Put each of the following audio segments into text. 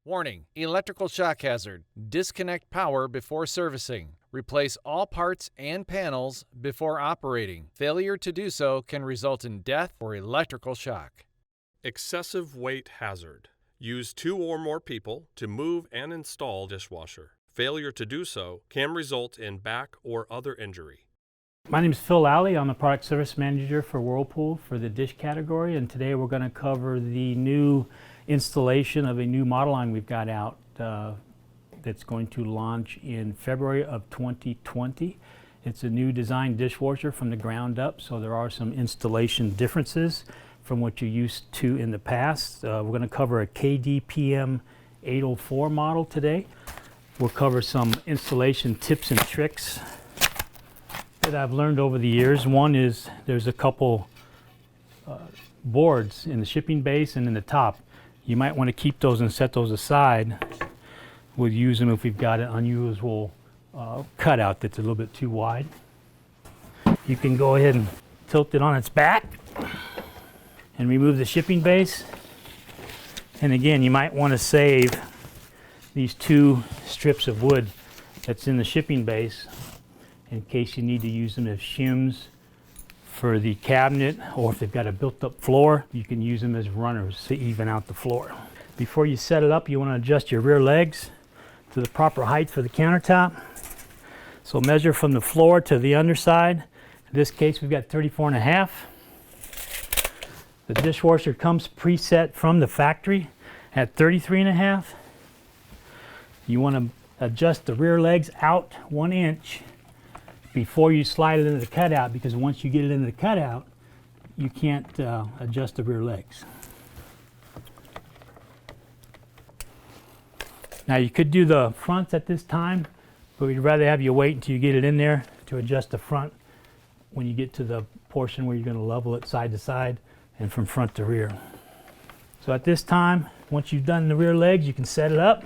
Warning: electrical shock hazard. Disconnect power before servicing. Replace all parts and panels before operating. Failure to do so can result in death or electrical shock. Excessive weight hazard. Use 2 or more people to move and install dishwasher. Failure to do so can result in back or other injury. My name is Phil Lally. I'm the product service manager for Whirlpool for the dish category, and today we're going to cover the new installation of a new model line we've got out that's going to launch in February of 2020. It's a new design dishwasher from the ground up, so there are some installation differences from what you're used to in the past. We're going to cover a KDPM 804 model today. We'll cover some installation tips and tricks that I've learned over the years. One is there's a couple boards in the shipping base and in the top. You might want to keep those and set those aside. We'll use them if we've got an unusual cutout that's a little bit too wide. You can go ahead and tilt it on its back and remove the shipping base. And again, you might want to save these 2 strips of wood that's in the shipping base in case you need to use them as shims for the cabinet, or if they've got a built-up floor, you can use them as runners to even out the floor. Before you set it up, you want to adjust your rear legs to the proper height for the countertop. So measure from the floor to the underside. In this case, we've got 34.5. The dishwasher comes preset from the factory at 33.5. You want to adjust the rear legs out 1 inch before you slide it into the cutout, because once you get it into the cutout, you can't adjust the rear legs. Now you could do the fronts at this time, but we'd rather have you wait until you get it in there to adjust the front when you get to the portion where you're going to level it side to side and from front to rear. So at this time, once you've done the rear legs, you can set it up.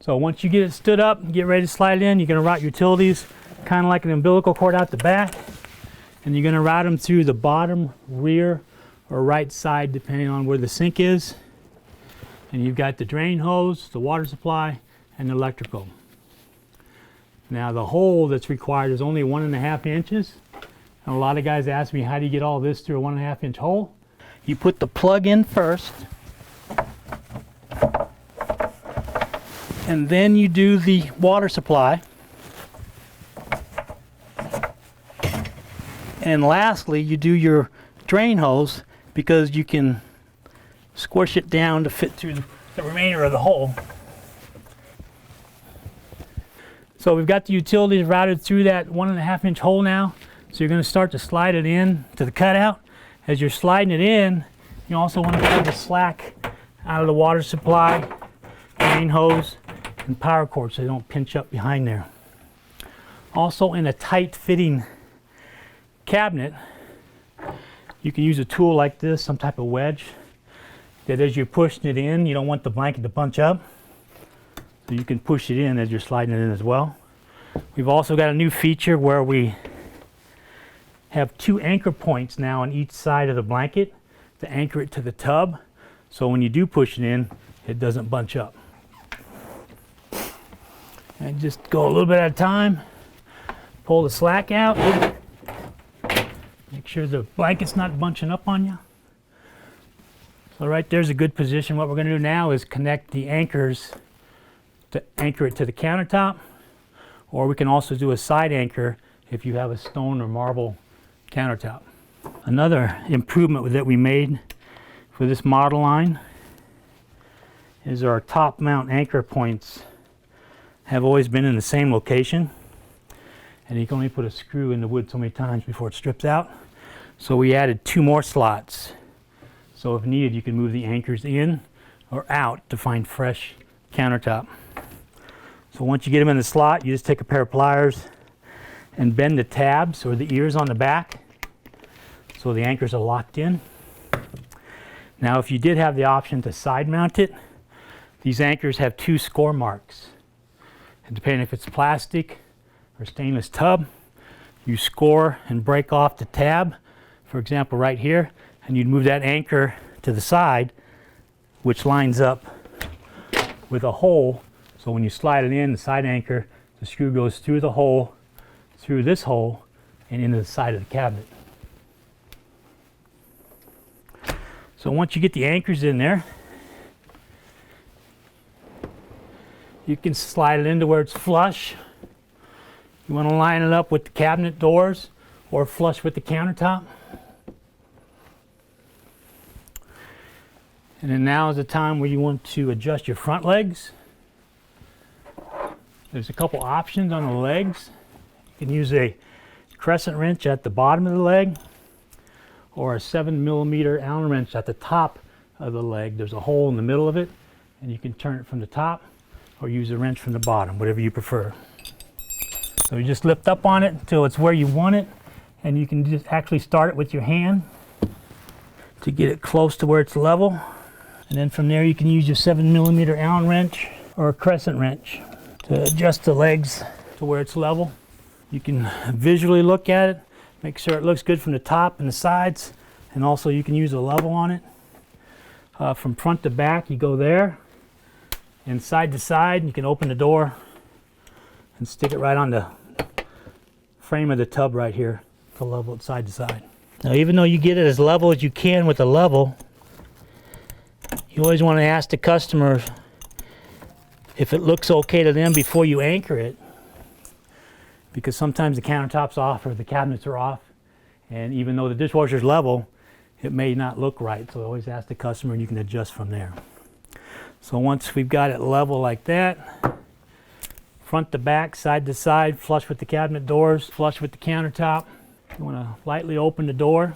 So once you get it stood up and get ready to slide it in, you're going to route utilities kind of like an umbilical cord out the back, and you're going to route them through the bottom, rear, or right side depending on where the sink is. And you've got the drain hose, the water supply, and the electrical. Now the hole that's required is only 1.5 inches, and a lot of guys ask me, how do you get all this through a 1.5 inch hole? You put the plug in first, and then you do the water supply. And lastly, you do your drain hose, because you can squish it down to fit through the remainder of the hole. So we've got the utilities routed through that 1.5 inch hole now. So you're going to start to slide it in to the cutout. As you're sliding it in, you also want to pull the slack out of the water supply, drain hose, and power cord so they don't pinch up behind there. Also, in a tight fitting cabinet, you can use a tool like this, some type of wedge, that as you're pushing it in, you don't want the blanket to bunch up, so you can push it in as you're sliding it in as well. We've also got a new feature where we have 2 anchor points now on each side of the blanket to anchor it to the tub, so when you do push it in, it doesn't bunch up. And just go a little bit at a time, pull the slack out. Make sure the blanket's not bunching up on you. So right there's a good position. What we're going to do now is connect the anchors to anchor it to the countertop, or we can also do a side anchor if you have a stone or marble countertop. Another improvement that we made for this model line is our top mount anchor points have always been in the same location, and you can only put a screw in the wood so many times before it strips out. So we added 2 more slots. So if needed, you can move the anchors in or out to find fresh countertop. So once you get them in the slot, you just take a pair of pliers and bend the tabs or the ears on the back so the anchors are locked in. Now if you did have the option to side mount it, these anchors have 2 score marks. And depending if it's plastic or stainless tub, you score and break off the tab, for example right here, and you'd move that anchor to the side, which lines up with a hole, so when you slide it in, the side anchor, the screw goes through the hole, through this hole, and into the side of the cabinet. So once you get the anchors in there, you can slide it into where it's flush. You want to line it up with the cabinet doors or flush with the countertop. And then now is the time where you want to adjust your front legs. There's a couple options on the legs. You can use a crescent wrench at the bottom of the leg or a 7mm Allen wrench at the top of the leg. There's a hole in the middle of it, and you can turn it from the top or use a wrench from the bottom, whatever you prefer. So you just lift up on it until it's where you want it, and you can just actually start it with your hand to get it close to where it's level. And then from there you can use your 7mm Allen wrench or a crescent wrench to adjust the legs to where it's level. You can visually look at it, make sure it looks good from the top and the sides, and also you can use a level on it. From front to back, you go there, and side to side, you can open the door and stick it right on the frame of the tub right here to level it side to side. Now, even though you get it as level as you can with a level, you always want to ask the customer if it looks okay to them before you anchor it, because sometimes the countertop's off or the cabinets are off, and even though the dishwasher's level, it may not look right. So always ask the customer and you can adjust from there. So once we've got it level like that, front to back, side to side, flush with the cabinet doors, flush with the countertop, you want to lightly open the door.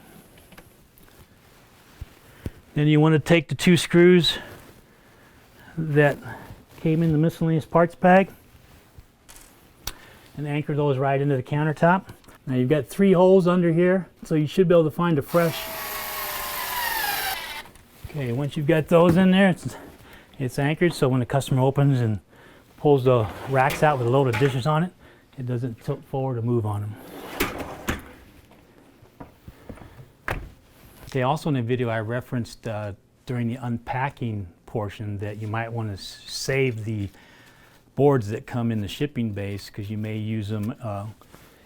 Then you want to take the 2 screws that came in the miscellaneous parts bag and anchor those right into the countertop. Now you've got 3 holes under here, so you should be able to find a fresh. Okay, once you've got those in there, it's anchored, so when the customer opens and pulls the racks out with a load of dishes on it, it doesn't tilt forward or move on them. Okay, also in the video I referenced during the unpacking portion that you might want to save the boards that come in the shipping base, because you may use them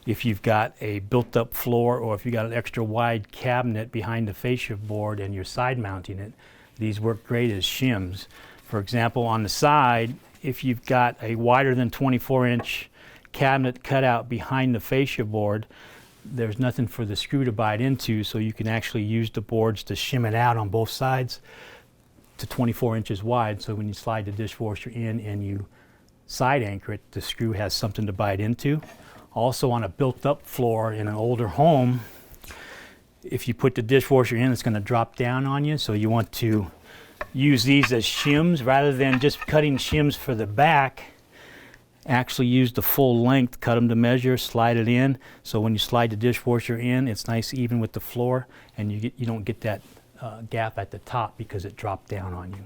if you've got a built-up floor or if you've got an extra wide cabinet behind the fascia board and you're side mounting it. These work great as shims. For example, on the side, if you've got a wider than 24-inch cabinet cutout behind the fascia board, there's nothing for the screw to bite into, so you can actually use the boards to shim it out on both sides to 24 inches wide, so when you slide the dishwasher in and you side anchor it, the screw has something to bite into. Also, on a built-up floor in an older home, if you put the dishwasher in, it's going to drop down on you, so you want to use these as shims rather than just cutting shims for the back. Actually use the full length, cut them to measure, slide it in, so when you slide the dishwasher in, it's nice even with the floor, and you don't get that gap at the top because it dropped down on you.